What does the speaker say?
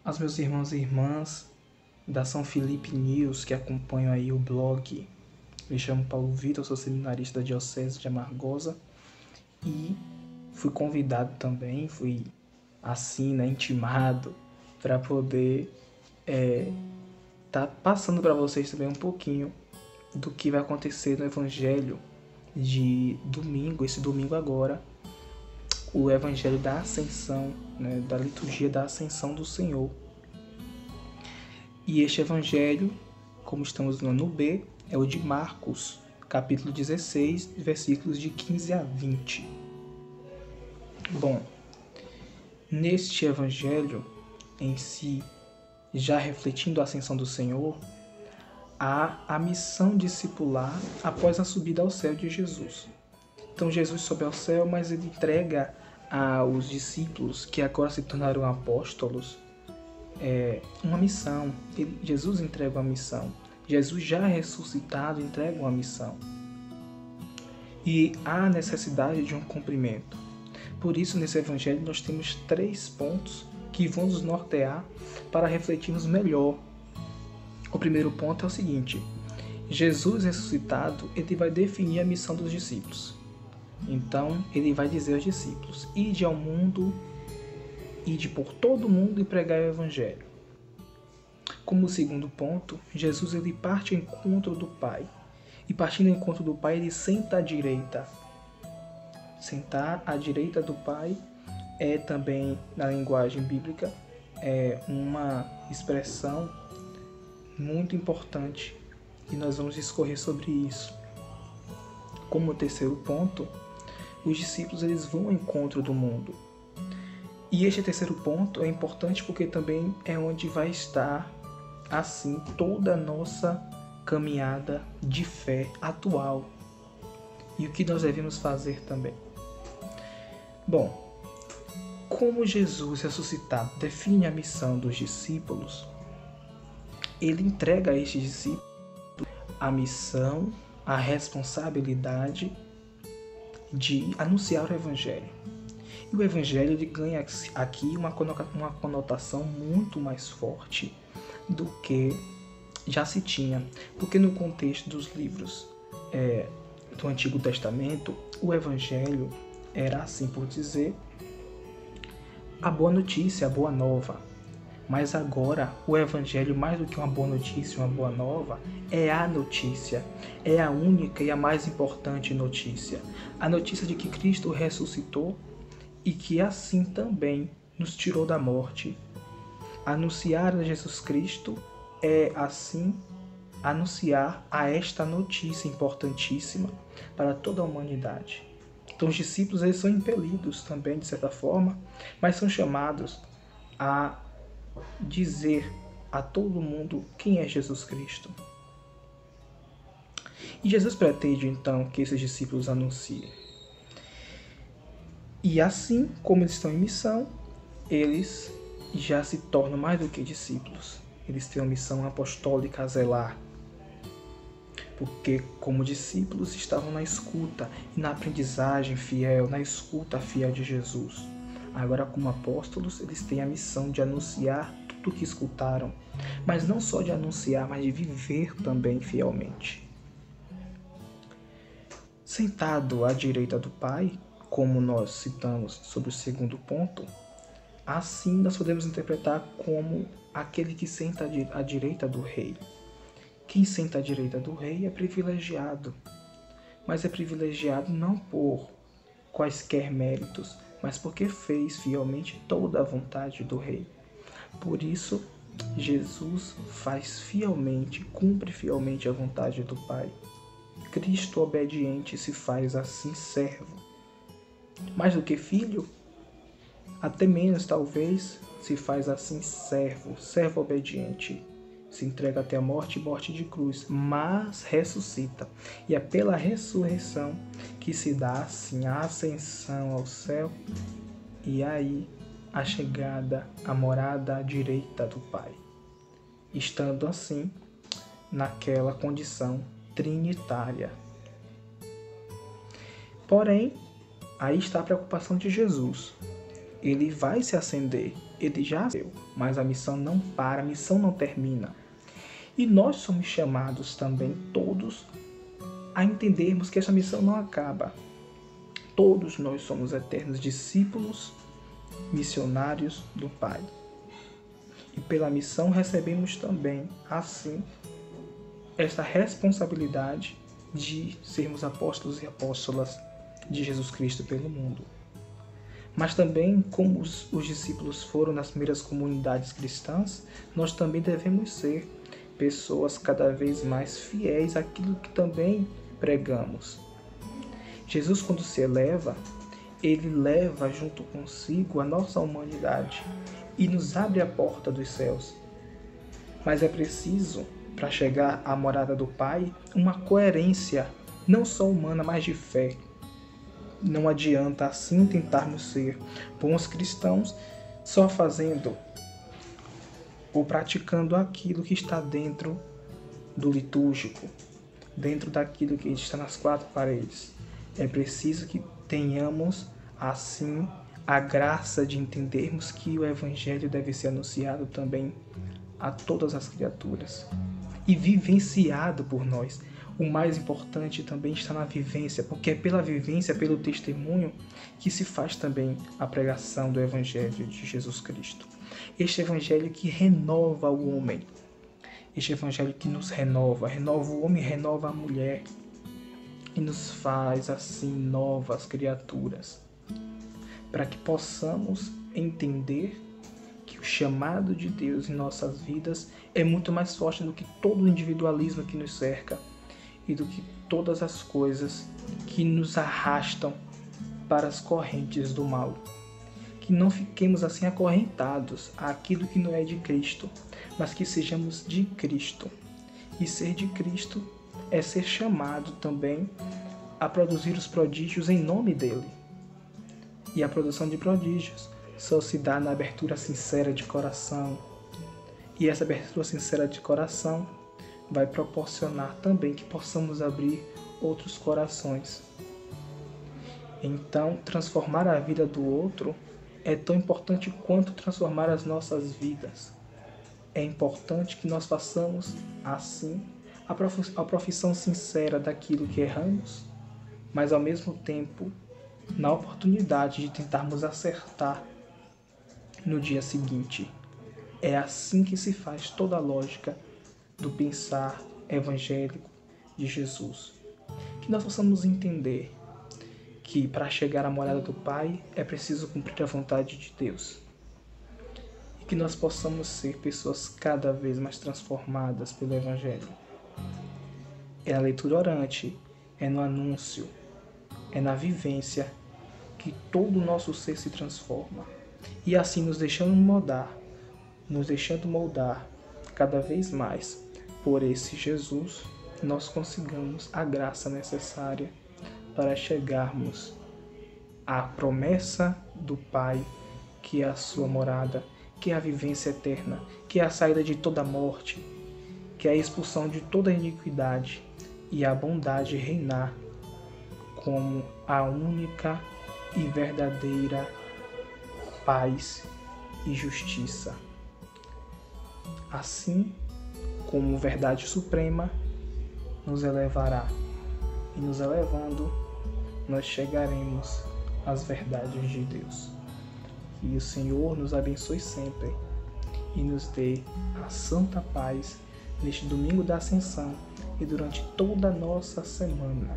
Aos meus irmãos e irmãs da São Felipe News que acompanham aí o blog. Me chamo Paulo Vitor, sou seminarista da Diocese de Amargosa e fui convidado também, fui assim, intimado para poder tá passando para vocês também um pouquinho do que vai acontecer no Evangelho de domingo, esse domingo agora, o Evangelho da Ascensão, né, da liturgia da Ascensão do Senhor. E este Evangelho, como estamos no ano B, é o de Marcos, capítulo 16, versículos de 15 a 20. Bom, neste Evangelho em si, já refletindo a Ascensão do Senhor, há a missão discipular após a subida ao céu de Jesus. Então Jesus sobe ao céu, mas ele entrega aos discípulos, que agora se tornaram apóstolos, uma missão. Jesus entrega uma missão. Jesus já ressuscitado entrega uma missão. E há necessidade de um cumprimento. Por isso, nesse Evangelho, nós temos 3 pontos que vão nos nortear para refletirmos melhor. O primeiro ponto é o seguinte: Jesus ressuscitado, ele vai definir a missão dos discípulos. Então, ele vai dizer aos discípulos: ide ao mundo, ide por todo o mundo e pregai o Evangelho. Como segundo ponto, Jesus ele parte ao encontro do Pai. E partindo ao encontro do Pai, ele senta à direita. Sentar à direita do Pai é também, na linguagem bíblica, uma expressão muito importante. E nós vamos discorrer sobre isso. Como terceiro ponto, os discípulos eles vão ao encontro do mundo. E este terceiro ponto é importante porque também é onde vai estar, assim, toda a nossa caminhada de fé atual. E o que nós devemos fazer também. Bom, como Jesus ressuscitado define a missão dos discípulos, ele entrega a estes discípulos a missão, a responsabilidade de anunciar o Evangelho. E o Evangelho ele ganha aqui uma conotação muito mais forte do que já se tinha. Porque no contexto dos livros do Antigo Testamento, o Evangelho era, assim por dizer, a boa notícia, a boa nova. Mas agora, o Evangelho, mais do que uma boa notícia, uma boa nova, é a notícia. É a única e a mais importante notícia. A notícia de que Cristo ressuscitou e que assim também nos tirou da morte. Anunciar a Jesus Cristo é, assim, anunciar a esta notícia importantíssima para toda a humanidade. Então, os discípulos eles são impelidos também, de certa forma, mas são chamados a dizer a todo mundo quem é Jesus Cristo. E Jesus pretende, então, que esses discípulos anunciem. E assim como eles estão em missão, eles já se tornam mais do que discípulos. Eles têm uma missão apostólica a zelar. Porque, como discípulos, estavam na escuta e na aprendizagem fiel, na escuta fiel de Jesus. Agora, como apóstolos, eles têm a missão de anunciar tudo o que escutaram. Mas não só de anunciar, mas de viver também fielmente. Sentado à direita do Pai, como nós citamos sobre o segundo ponto, assim nós podemos interpretar como aquele que senta à direita do Rei. Quem senta à direita do Rei é privilegiado, mas é privilegiado não por quaisquer méritos, mas porque fez fielmente toda a vontade do Rei. Por isso, Jesus faz fielmente, cumpre fielmente a vontade do Pai. Cristo obediente se faz assim servo. Mais do que filho, até menos talvez, se faz assim servo obediente. Se entrega até a morte e morte de cruz, mas ressuscita. E é pela ressurreição que se dá assim a ascensão ao céu e aí a chegada, a morada à direita do Pai. Estando assim naquela condição trinitária. Porém, aí está a preocupação de Jesus. Ele vai se acender ele já deu, mas a missão não para, a missão não termina. E nós somos chamados também, todos, a entendermos que essa missão não acaba. Todos nós somos eternos discípulos, missionários do Pai. E pela missão recebemos também, assim, essa responsabilidade de sermos apóstolos e apóstolas de Jesus Cristo pelo mundo. Mas também, como os discípulos foram nas primeiras comunidades cristãs, nós também devemos ser pessoas cada vez mais fiéis àquilo que também pregamos. Jesus, quando se eleva, ele leva junto consigo a nossa humanidade e nos abre a porta dos céus. Mas é preciso, para chegar à morada do Pai, uma coerência, não só humana, mas de fé. Não adianta assim tentarmos ser bons cristãos só fazendo ou praticando aquilo que está dentro do litúrgico, dentro daquilo que está nas quatro paredes. É preciso que tenhamos, assim, a graça de entendermos que o Evangelho deve ser anunciado também a todas as criaturas e vivenciado por nós. O mais importante também está na vivência, porque é pela vivência, pelo testemunho, que se faz também a pregação do Evangelho de Jesus Cristo. Este Evangelho que renova o homem, este Evangelho que nos renova o homem, renova a mulher e nos faz assim novas criaturas, para que possamos entender que o chamado de Deus em nossas vidas é muito mais forte do que todo o individualismo que nos cerca e do que todas as coisas que nos arrastam para as correntes do mal. Que não fiquemos assim acorrentados àquilo que não é de Cristo, mas que sejamos de Cristo. E ser de Cristo é ser chamado também a produzir os prodígios em nome dele. E a produção de prodígios só se dá na abertura sincera de coração. E essa abertura sincera de coração vai proporcionar também que possamos abrir outros corações. Então, transformar a vida do outro é tão importante quanto transformar as nossas vidas. É importante que nós façamos, assim, a profissão sincera daquilo que erramos, mas ao mesmo tempo, na oportunidade de tentarmos acertar no dia seguinte. É assim que se faz toda a lógica do pensar evangélico de Jesus. Que nós possamos entender que para chegar à morada do Pai é preciso cumprir a vontade de Deus. E que nós possamos ser pessoas cada vez mais transformadas pelo Evangelho. É na leitura orante, é no anúncio, é na vivência que todo o nosso ser se transforma. E assim nos deixando moldar cada vez mais por esse Jesus, nós consigamos a graça necessária para chegarmos à promessa do Pai, que é a sua morada, que é a vivência eterna, que é a saída de toda morte, que é a expulsão de toda iniquidade e a bondade reinar como a única e verdadeira paz e justiça. Assim, como verdade suprema, nos elevará. E nos elevando, nós chegaremos às verdades de Deus. Que o Senhor nos abençoe sempre e nos dê a santa paz neste domingo da Ascensão e durante toda a nossa semana.